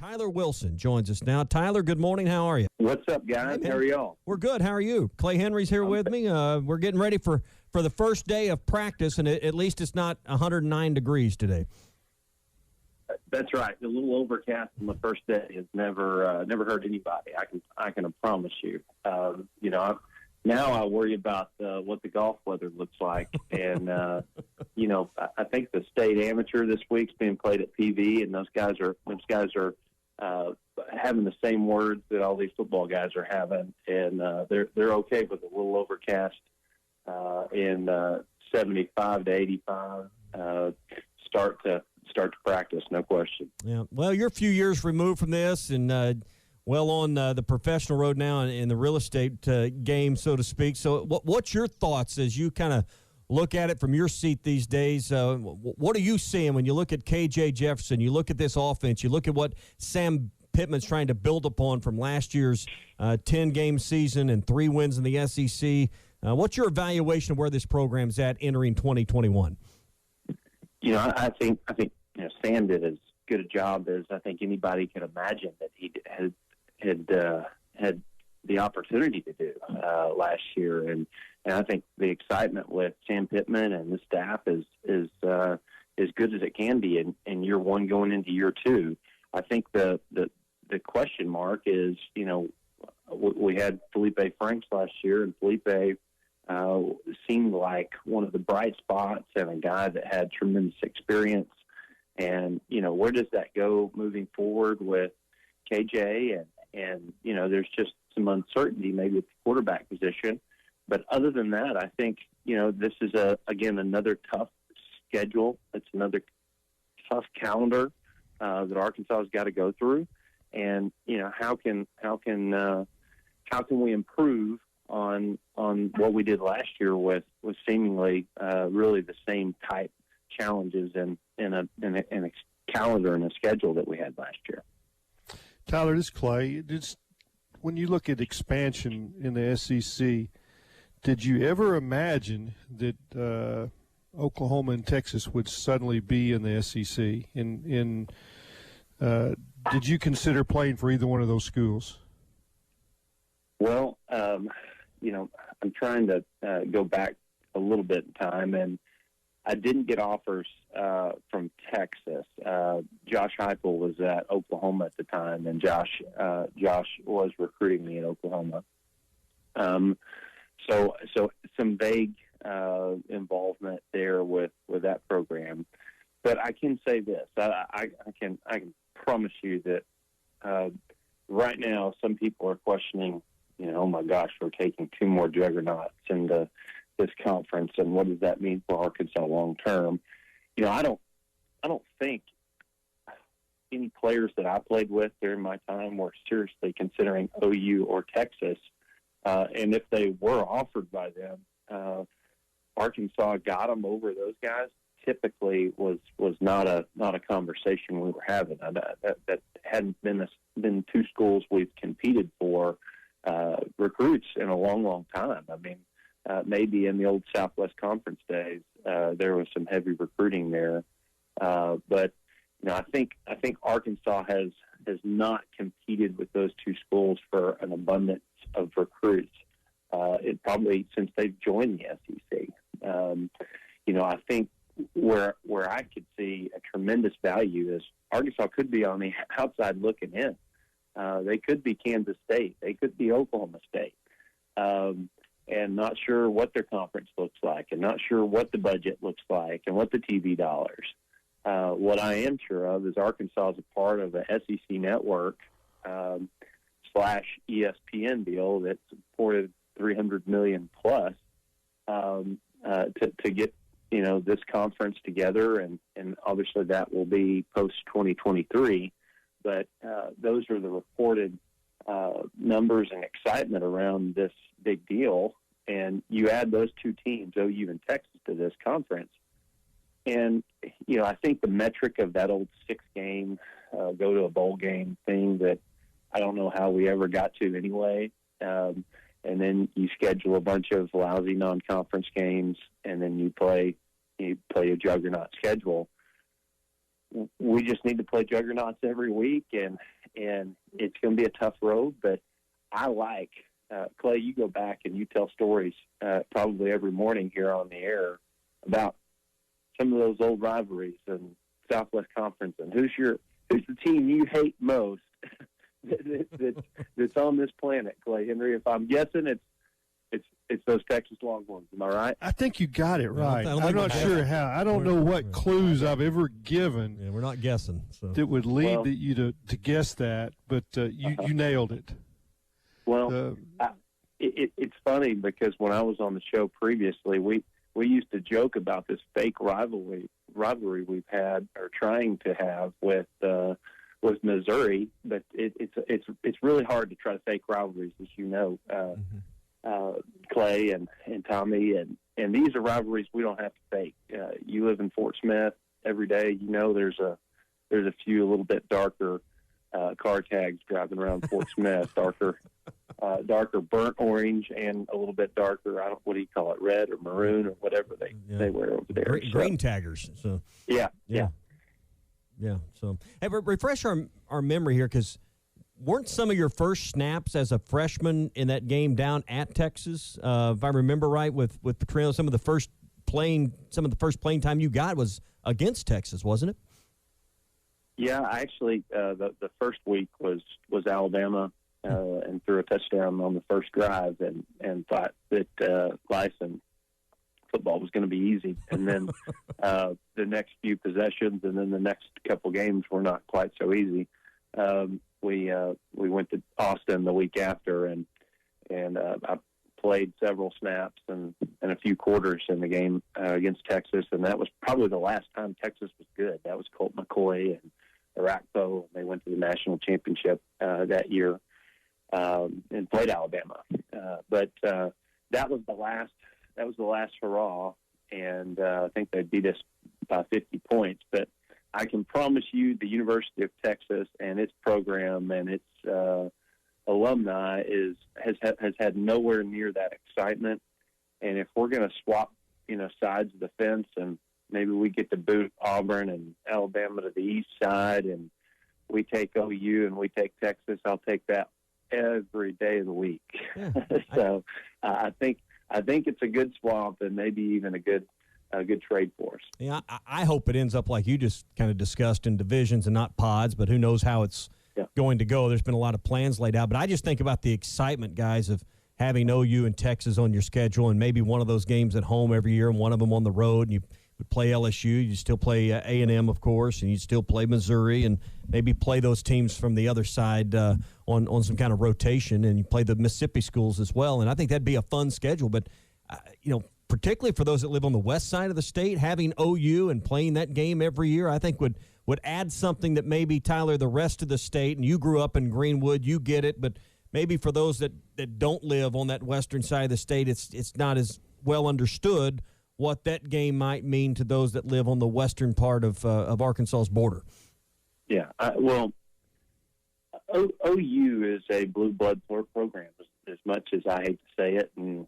Tyler Wilson joins us now. Tyler, good morning. How are you? What's up, guys? Hey, how are y'all? We're good. How are you? Clay Henry's here with me. We're getting ready for the first day of practice, and at least it's not 109 degrees today. That's right. A little overcast on the first day has never hurt anybody. I can promise you. Now I worry about what the golf weather looks like, and I think the state amateur this week's being played at PV, and those guys are having the same words that all these football guys are having, and they're okay with a little overcast in 75 to 85 start to practice, no question. Yeah. Well, you're a few years removed from this, and well on the professional road now in the real estate game, so to speak. So what's your thoughts as you kind of look at it from your seat these days? What are you seeing when you look at KJ Jefferson, you look at this offense, you look at what Sam Pittman's trying to build upon from last year's 10-game season and 3 wins in the SEC? What's your evaluation of where this program's at entering 2021? I think Sam did as good a job as I think anybody could imagine that he had the opportunity to do last year, and I think the excitement with Sam Pittman and the staff is as good as it can be in year one going into year two. I think the question mark is, we had Felipe Franks last year, and Felipe seemed like one of the bright spots and a guy that had tremendous experience. And, where does that go moving forward with KJ? And there's just some uncertainty maybe at the quarterback position. But other than that, I think, this is, another tough schedule. It's another tough calendar that Arkansas has got to go through. And, how can we improve on what we did last year with seemingly really the same type challenges in a calendar and a schedule that we had last year. Tyler, this is Clay. When you look at expansion in the SEC, did you ever imagine that Oklahoma and Texas would suddenly be in the SEC? Did you consider playing for either one of those schools? Well, I'm trying to go back a little bit in time, and I didn't get offers from Texas. Josh Heupel was at Oklahoma at the time, and Josh was recruiting me at Oklahoma. So some vague involvement there with that program. But I can say this: I can promise you that right now some people are questioning. Oh my gosh, we're taking 2 more juggernauts into this conference, and what does that mean for Arkansas long term? I don't think any players that I played with during my time were seriously considering OU or Texas, and if they were offered by them, Arkansas got them over those guys. Typically, was not a conversation we were having. That hadn't been 2 schools we've competed for recruits in a long time. I mean, maybe in the old Southwest Conference days, there was some heavy recruiting there. But I think Arkansas has not competed with those 2 schools for an abundance of recruits. It probably since they've joined the SEC. I think where I could see a tremendous value is Arkansas could be on the outside looking in. They could be Kansas State. They could be Oklahoma State. And not sure what their conference looks like, and not sure what the budget looks like, and what the TV dollars. What I am sure of is Arkansas is a part of a SEC network / ESPN deal that supported $300 million plus to get this conference together, and obviously that will be post 2023. But those are the reported numbers and excitement around this big deal, and you add those 2 teams, OU and Texas, to this conference, and I think the metric of that old 6-game go to a bowl game thing that I don't know how we ever got to anyway, and then you schedule a bunch of lousy non-conference games, and then you play a juggernaut schedule. We just need to play juggernauts every week, and to be a tough road, but I like Clay. You go back and you tell stories probably every morning here on the air about some of those old rivalries and Southwest Conference, and who's the team you hate most that's on this planet, Clay Henry. If I'm guessing, it's those Texas Longhorns. Am I right? I think you got it right. I'm not sure how. I don't know what clues I've ever given. Yeah, we're not guessing. So. That would lead you to guess that, but you nailed it. Well, it's funny because when I was on the show previously, we used to joke about this fake rivalry we've had or trying to have with Missouri, but it's really hard to try to fake rivalries, as you know, Clay and Tommy, and these are rivalries we don't have to fake. You live in Fort Smith every day. You know there's a few a little bit darker car tags driving around Fort Smith, darker burnt orange and a little bit darker. What do you call it? Red or maroon or whatever they wear over there. Green taggers. So yeah. So hey, refresh our memory here, because weren't some of your first snaps as a freshman in that game down at Texas? If I remember right, with Treylon, some of the first playing time you got was against Texas, wasn't it? Yeah, actually, the first week was Alabama, and threw a touchdown on the first drive, and thought that life and football was going to be easy. And then the next few possessions, and then the next couple games were not quite so easy. We went to Austin the week after, and I played several snaps and a few quarters in the game against Texas, and that was probably the last time Texas was good. That was Colt McCoy and Arakpo. They went to the national championship that year and played Alabama. But that was the last. That was the last hurrah, and I think they beat us by 50 points. But I can promise you, the University of Texas and its program and its alumni has had nowhere near that excitement. And if we're going to swap, sides of the fence, and maybe we get to boot Auburn and Alabama to the east side, and we take OU and we take Texas, I'll take that every day of the week. Yeah. So I think it's a good swap, and maybe even a good trade for us. Yeah, I hope it ends up like you just kind of discussed, in divisions and not pods, but who knows how it's going to go. There's been a lot of plans laid out, but I just think about the excitement, guys, of having OU and Texas on your schedule, and maybe one of those games at home every year and one of them on the road, and you would play LSU, you still play A&M, of course, and you still play Missouri, and maybe play those teams from the other side on some kind of rotation, and you play the Mississippi schools as well. And I think that'd be a fun schedule. But, particularly for those that live on the west side of the state, having OU and playing that game every year, I think would add something that maybe, Tyler, the rest of the state, and you grew up in Greenwood, you get it, but maybe for those that don't live on that western side of the state, it's not as well understood what that game might mean to those that live on the western part of Arkansas's border. Yeah, OU is a blue blood program, as much as I hate to say it. And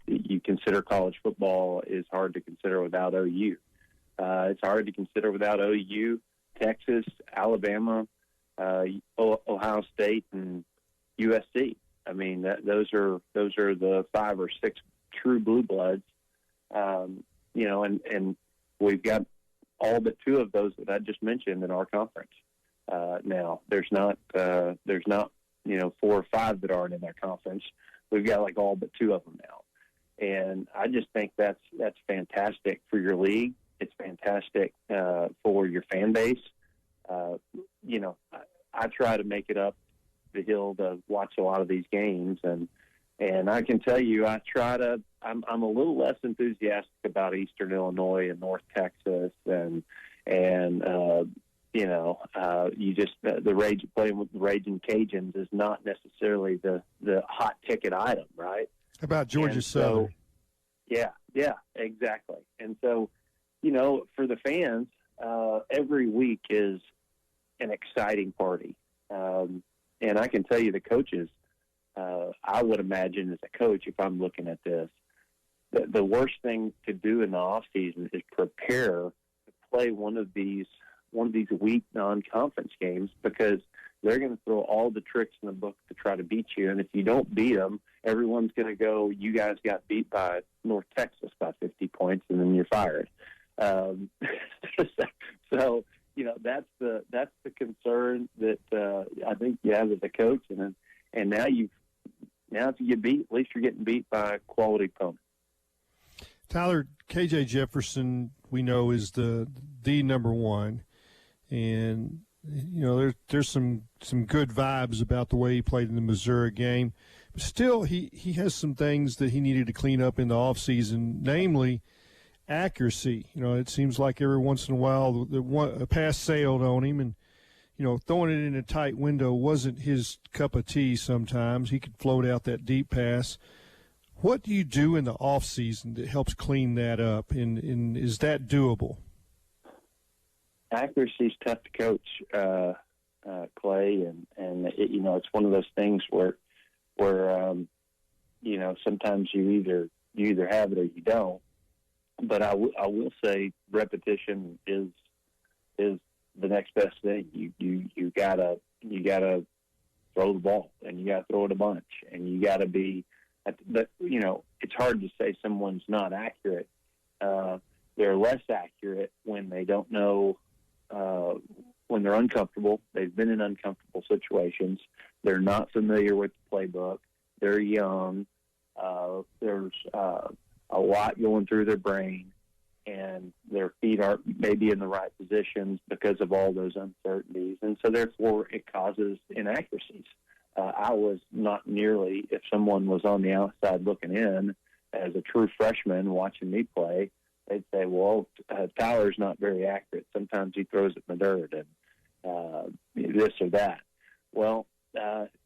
you consider college football is hard to consider without OU. It's hard to consider without OU, Texas, Alabama, Ohio State, and USC. I mean, those are the 5 or 6 true blue bloods, and we've got all but 2 of those that I just mentioned in our conference. Now there's not 4 or 5 that aren't in that conference. We've got like all but 2 of them now, and I just think that's fantastic for your league. It's fantastic for your fan base. I try to make it up the hill to watch a lot of these games, and I can tell you, I'm a little less enthusiastic about Eastern Illinois and North Texas, and the rage playing with the Raging Cajuns is not necessarily the hot ticket item, right? How about Georgia Southern? Yeah, exactly. And so, for the fans, every week is an exciting party, and I can tell you, the coaches. I would imagine as a coach, if I'm looking at this, the worst thing to do in the off season is prepare to play one of these weak non-conference games, because they're going to throw all the tricks in the book to try to beat you. And if you don't beat them, everyone's going to go, you guys got beat by North Texas by 50 points, and then you're fired. So, that's the concern that I think you have as a coach. And now if you get beat, at least you're getting beat by a quality opponent. Tyler, KJ Jefferson, we know, is the number one. And, there's some good vibes about the way he played in the Missouri game. But still, he has some things that he needed to clean up in the offseason, namely accuracy. It seems like every once in a while a pass sailed on him, and, throwing it in a tight window wasn't his cup of tea sometimes. He could float out that deep pass. What do you do in the offseason that helps clean that up, and is that doable? Accuracy is tough to coach, Clay, and it's one of those things where sometimes you either have it or you don't. But I will say repetition is the next best thing. You gotta throw the ball, and you gotta throw it a bunch, and you gotta be. But it's hard to say someone's not accurate. They're less accurate when they don't know, when they're uncomfortable. They've been in uncomfortable situations. They're not familiar with the playbook. They're young. There's a lot going through their brain, and their feet aren't maybe in the right positions because of all those uncertainties. And so therefore it causes inaccuracies. I was not nearly, if someone was on the outside looking in as a true freshman watching me play, they'd say, well, Tyler's not very accurate. Sometimes he throws it in the dirt and this or that. Well,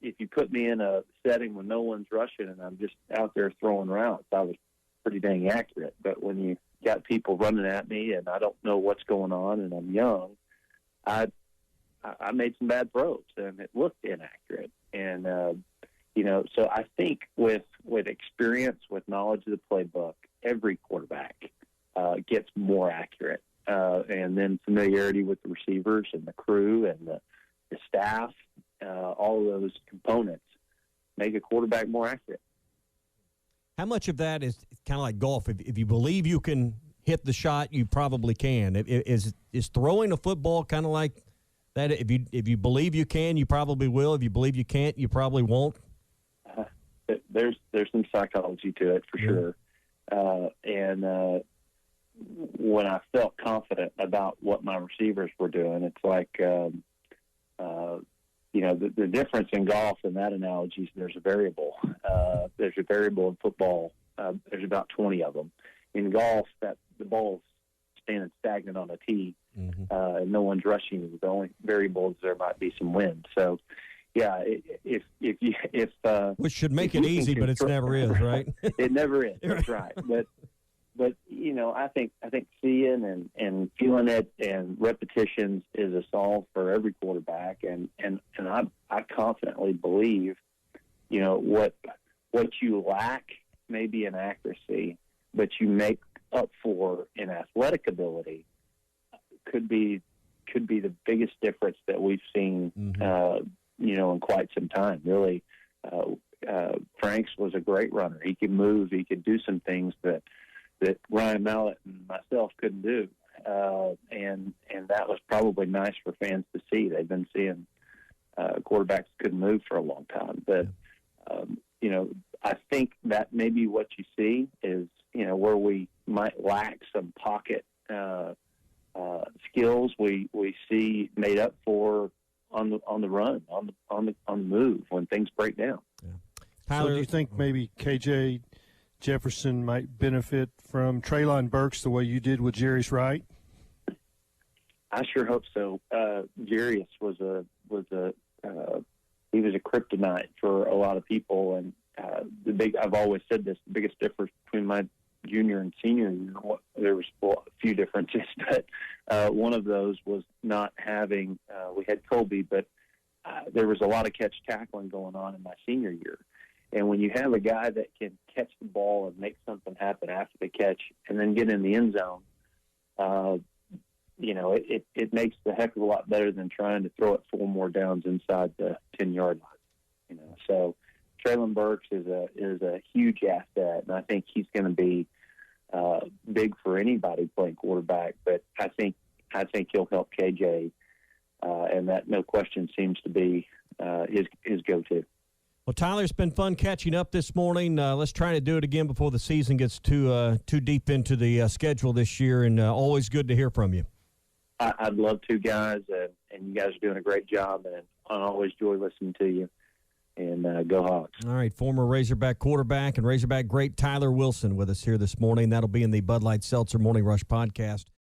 if you put me in a setting when no one's rushing and I'm just out there throwing routes, I was pretty dang accurate. But when you got people running at me and I don't know what's going on and I'm young, I made some bad throws and it looked inaccurate. And, so I think with experience, with knowledge of the playbook, every quarterback gets more accurate. And then familiarity with the receivers and the crew and the staff, all of those components make a quarterback more accurate. How much of that is kind of like golf? If you believe you can hit the shot, you probably can. Is throwing a football kind of like that? If you believe you can, you probably will. If you believe you can't, you probably won't. There's some psychology to it for sure. And when I felt confident about what my receivers were doing, it's like the difference in golf and that analogy is there's a variable. There's a variable in football. There's about 20 of them. In golf, that the ball's standing stagnant on a tee, and no one's rushing. The only variable is there might be some wind. So, yeah, which should make it easy, but it never is, right? It never is. That's right. But I think seeing and feeling it and repetitions is a solve for every quarterback. And I confidently believe, what you lack maybe in accuracy, but you make up for in athletic ability could be the biggest difference that we've seen, in quite some time. Really, Franks was a great runner. He could move. He could do some things that Ryan Mallett and myself couldn't do. And that was probably nice for fans to see. They've been seeing quarterbacks couldn't move for a long time. But, I think that maybe what you see is, where we might lack some pocket skills, we see made up for on the run, on the move when things break down. Yeah. So do you think maybe KJ Jefferson might benefit from Treylon Burks the way you did with Jarius Wright? I sure hope so. Jarius was a kryptonite for a lot of people, and I've always said this: the biggest difference between my junior and senior year, there was a few differences, but one of those was not having. We had Colby, but there was a lot of catch tackling going on in my senior year. And when you have a guy that can catch the ball and make something happen after the catch and then get in the end zone, it makes it a heck of a lot better than trying to throw it 4 more downs inside the 10-yard line. So Treylon Burks is a huge asset, and I think he's going to be big for anybody playing quarterback. But I think he'll help KJ, and that no question seems to be his go-to. Well, Tyler, it's been fun catching up this morning. Let's try to do it again before the season gets too deep into the schedule this year, and always good to hear from you. I'd love to, guys, and you guys are doing a great job, and I always enjoy listening to you. And go Hogs. All right, former Razorback quarterback and Razorback great Tyler Wilson with us here this morning. That'll be in the Bud Light Seltzer Morning Rush podcast.